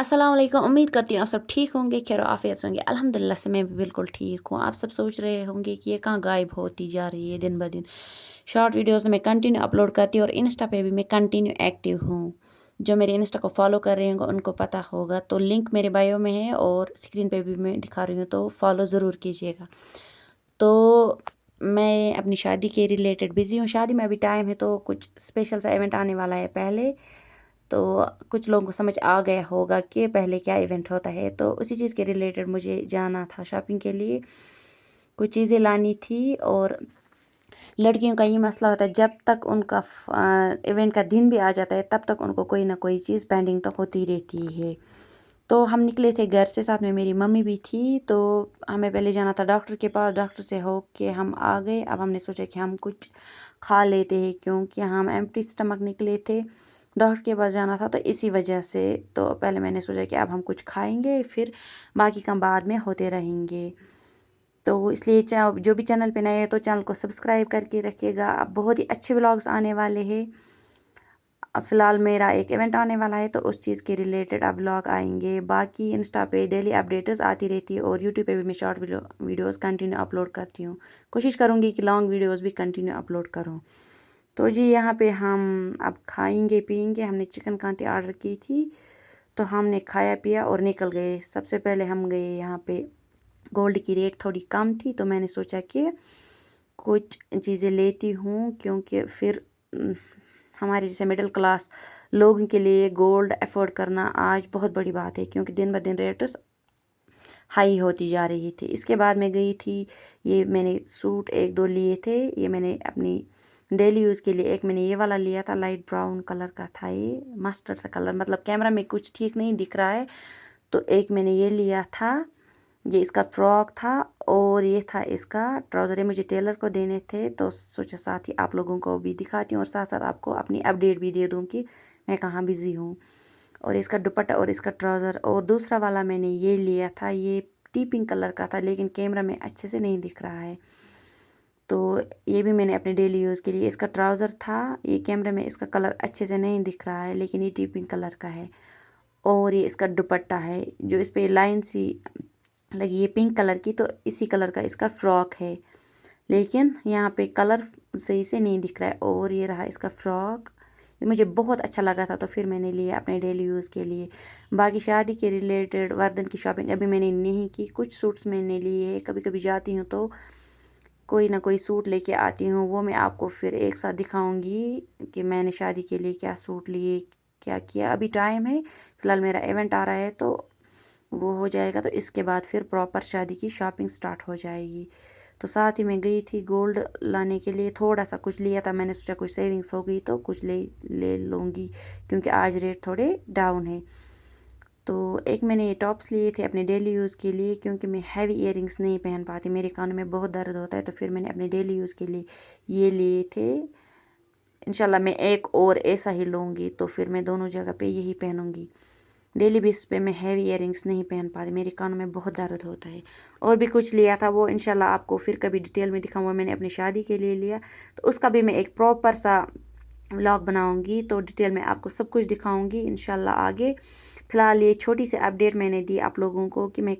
अस्सलाम वालेकुम। उम्मीद करती हूँ आप सब ठीक होंगे, खैर आफियत से होंगे। अल्हम्दुलिल्लाह से मैं भी बिल्कुल ठीक हूँ। आप सब सोच रहे होंगे कि ये कहाँ गायब होती जा रही है दिन ब दिन। शॉर्ट वीडियोस मैं कंटिन्यू अपलोड करती हूँ और इंस्टा पे भी मैं कंटिन्यू एक्टिव हूँ। जो मेरे इंस्टा को फॉलो कर रहे होंगे उनको पता होगा, तो लिंक मेरे बायो में है और स्क्रीन पे भी मैं दिखा रही हूँ, तो फॉलो ज़रूर कीजिएगा। तो मैं अपनी शादी के रिलेटेड बिज़ी हूँ। शादी में अभी टाइम है, तो कुछ स्पेशल सा इवेंट आने वाला है पहले। तो कुछ लोगों को समझ आ गया होगा कि पहले क्या इवेंट होता है, तो उसी चीज़ के रिलेटेड मुझे जाना था शॉपिंग के लिए। कुछ चीज़ें लानी थी और लड़कियों का ये मसला होता है, जब तक उनका इवेंट का दिन भी आ जाता है तब तक उनको कोई ना कोई चीज़ पेंडिंग तो होती रहती है। तो हम निकले थे घर से, साथ में मेरी मम्मी भी थी। तो हमें पहले जाना था डॉक्टर के पास। डॉक्टर से हो के हम आ गए। अब हमने सोचा कि हम कुछ खा लेते हैं, क्योंकि हम एम्प्टी स्टमक निकले थे। डॉक्टर के पास जाना था, तो इसी वजह से तो पहले मैंने सोचा कि अब हम कुछ खाएंगे, फिर बाकी काम बाद में होते रहेंगे। तो इसलिए जो भी चैनल पे नए हैं तो चैनल को सब्सक्राइब करके रखिएगा। अब बहुत ही अच्छे व्लॉग्स आने वाले हैं। अब फ़िलहाल मेरा एक इवेंट आने वाला है, तो उस चीज़ के रिलेटेड अब व्लॉग आएंगे। बाकी इंस्टा पे डेली अपडेट्स आती रहती है और यूट्यूब पे भी मैं शॉर्ट वीडियोस कंटिन्यू अपलोड करती हूँ। कोशिश करूँगी कि लॉन्ग वीडियोस भी कंटिन्यू अपलोड करूँ। तो जी यहाँ पे हम अब खाएंगे पियेंगे। हमने चिकन कांती ऑर्डर की थी, तो हमने खाया पिया और निकल गए। सबसे पहले हम गए यहाँ पे, गोल्ड की रेट थोड़ी कम थी, तो मैंने सोचा कि कुछ चीज़ें लेती हूँ, क्योंकि फिर हमारे जैसे मिडिल क्लास लोगों के लिए गोल्ड अफोर्ड करना आज बहुत बड़ी बात है, क्योंकि दिन ब दिन रेट्स हाई होती जा रही थी। इसके बाद मैं गई थी, ये मैंने सूट एक दो लिए थे। ये मैंने अपनी डेली यूज़ के लिए एक मैंने ये वाला लिया था, लाइट ब्राउन कलर का था, ये मस्टर्ड सा कलर, मतलब कैमरा में कुछ ठीक नहीं दिख रहा है। तो एक मैंने ये लिया था, ये इसका फ्रॉक था और ये था इसका ट्राउज़र। ये मुझे टेलर को देने थे, तो सोचा साथ ही आप लोगों को भी दिखाती हूँ और साथ साथ आपको अपनी अपडेट भी दे दूँ कि मैं कहाँ बिज़ी हूँ। और इसका दुपट्टा और इसका ट्राउज़र। और दूसरा वाला मैंने ये लिया था, ये टी पिंक कलर का था, लेकिन कैमरा में अच्छे से नहीं दिख रहा है। तो ये भी मैंने अपने डेली यूज़ के लिए, इसका ट्राउज़र था। ये कैमरे में इसका कलर अच्छे से नहीं दिख रहा है, लेकिन ये टी पिंक कलर का है। और ये इसका दुपट्टा है, जो इस पर लाइन सी लगी है पिंक कलर की, तो इसी कलर का इसका फ्रॉक है, लेकिन यहाँ पे कलर सही से नहीं दिख रहा है। और ये रहा इसका फ्रॉक। ये मुझे बहुत अच्छा लगा था, तो फिर मैंने लिया अपने डेली यूज़ के लिए। बाकी शादी के रिलेटेड वर्दन की शॉपिंग अभी मैंने नहीं की। कुछ सूट्स मैंने लिए हैं, कभी कभी जाती हूँ तो कोई ना कोई सूट लेके आती हूँ। वो मैं आपको फिर एक साथ दिखाऊंगी कि मैंने शादी के लिए क्या सूट लिए, क्या किया। अभी टाइम है, फ़िलहाल मेरा इवेंट आ रहा है, तो वो हो जाएगा, तो इसके बाद फिर प्रॉपर शादी की शॉपिंग स्टार्ट हो जाएगी। तो साथ ही मैं गई थी गोल्ड लाने के लिए। थोड़ा सा कुछ लिया था, मैंने सोचा कुछ सेविंग्स हो गई तो कुछ ले ले लूँगी, क्योंकि आज रेट थोड़े डाउन है। तो एक मैंने ये टॉप्स लिए थे अपने डेली यूज़ के लिए, क्योंकि मैं हैवी इयररिंग्स नहीं पहन पाती, मेरे कानों में बहुत दर्द होता है। तो फिर मैंने अपने डेली यूज़ के लिए ये लिए थे। इंशाल्लाह मैं एक और ऐसा ही लूँगी, तो फिर मैं दोनों जगह पे यही पहनूँगी। डेली बेस पे मैं हैवी इयररिंग्स नहीं पहन पाती, मेरे कानों में बहुत दर्द होता है। और भी कुछ लिया था, वो इंशाल्लाह आपको फिर कभी डिटेल में दिखाऊंगा। मैंने अपनी शादी के लिए लिया, तो उसका भी मैं एक प्रॉपर सा व्लॉग बनाऊंगी, तो डिटेल में आपको सब कुछ दिखाऊंगी इंशाल्लाह आगे। फ़िलहाल ये छोटी सी अपडेट मैंने दी आप लोगों को कि मैं